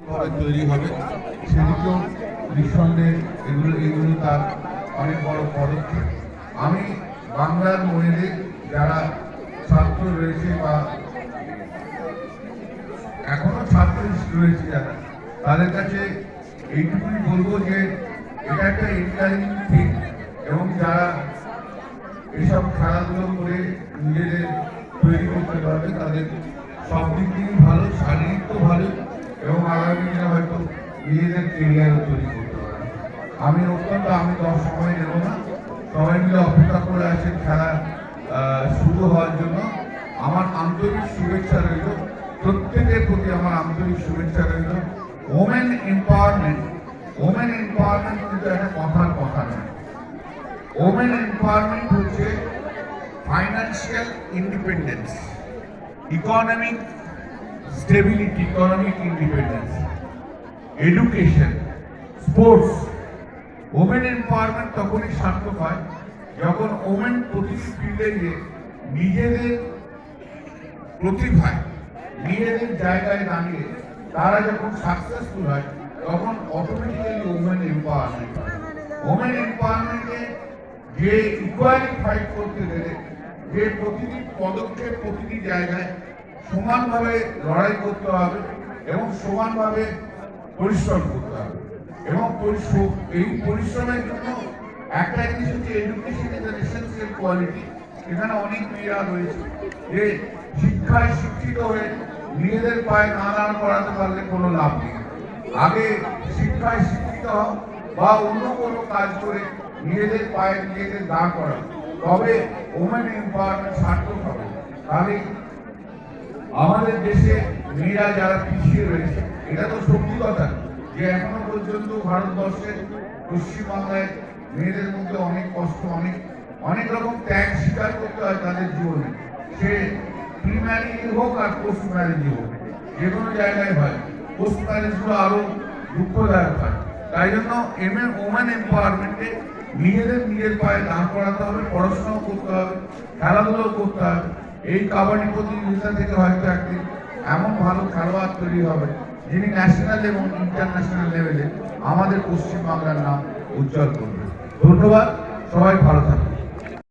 তৈরি হবে সেদিকেও নিঃসন্দেহে এগুলো তার অনেক বড় পদক্ষেপ। আমি বাংলার মেয়েদের যারা ছাত্র রয়েছে বা এখনো ছাত্র রয়েছে যারা, তাদের কাছে এইটুকুই বলবো যে এটা একটা এনকারেজিং থিং, এবং যারা এইসব খেলাধুলো করে নিজেদের তৈরি করতে পারবে তাদের সব দিক দিয়েই ভালো, শারীরিক তো ভালো, এবং আগামী দিনে হয়তো নিজেদের কেরিয়ারও তৈরি করতে পারবে। আমি সময় নেব না, সবাই মিলে অপেক্ষা করে আছেন খেলা শুরু হওয়ার জন্য। আমার আন্তরিক শুভেচ্ছা রইল, প্রত্যেকের প্রতি আমার আন্তরিক শুভেচ্ছা রইল। ওমেন এম্পাওয়ারমেন্ট কিন্তু একটা কথার কথা নয়। ওমেন এম্পাওয়ারমেন্ট হচ্ছে financial independence, economic stability, economic independence, education, sports. Women empowerment তখনই সার্থক হয় যখন ওমেন প্রতিটি ফিল্ডে গিয়ে নিজেদের প্রতিভায়, নিজেদের জায়গায় দাঁড়িয়ে তারা যখন সাকসেসফুল হয়, তখন অটোমেটিক্যালি ওমেন এম্পাওয়ারমেন্ট হয়। ওমেন এম্পাওয়ারমেন্টে যে ইকুয়ালি ফাইট করতে গেলে যে প্রতিটি পদক্ষেপ, প্রতিটি জায়গায় সমানভাবে লড়াই করতে হবে এবং সমানভাবে পরিশ্রম করতে হবে। এবং এই পরিশ্রমের জন্য একটা জিনিস হচ্ছে education is an essential quality. এখানে অনেক মেয়েরা রয়েছে যে শিক্ষায় শিক্ষিত হয়ে নিজেদের পায়ে না দাঁড় করাতে পারলে কোনো লাভ নেই। আগে শিক্ষায় শিক্ষিত হও বা অন্য কোনো কাজ করে নিজেদের পায়ে নিজেদের দাঁড় করা, তবে ওমেন এম্পাওয়ারমেন্ট সার্থক হবে। তাহলে আমাদের দেশে মেয়েরা যারা পিছিয়ে রয়েছে, এটা তো সত্যি কথা যে এখনো পর্যন্ত ভারতবর্ষের পশ্চিমবাংলায় মেয়েদের মধ্যে অনেক কষ্ট, অনেক রকম ত্যাগ স্বীকার করতে হয় তাদের জীবনে। সে প্রি ম্যারেজ হোক আর পোস্ট ম্যারেজ হোক, যে কোনো জায়গায় হয়, পোস্ট ম্যারেজগুলো আরো দুঃখদায়ক হয়। তাই জন্য ওমেন এম্পাওয়ারমেন্টে নিজের পায়ে দাঁড় করাতে হবে, পড়াশোনাও করতে হবে, খেলাধুলাও করতে হবে। এই কাবাডি প্রতিযোগিতা থেকে হয়তো একদিন এমন ভালো খেলোয়াড় তৈরি হবে যিনি ন্যাশনাল এবং ইন্টারন্যাশনাল লেভেলে আমাদের পশ্চিমবাংলার নাম উজ্জ্বল করবে। ধন্যবাদ, সবাই ভালো থাকবে।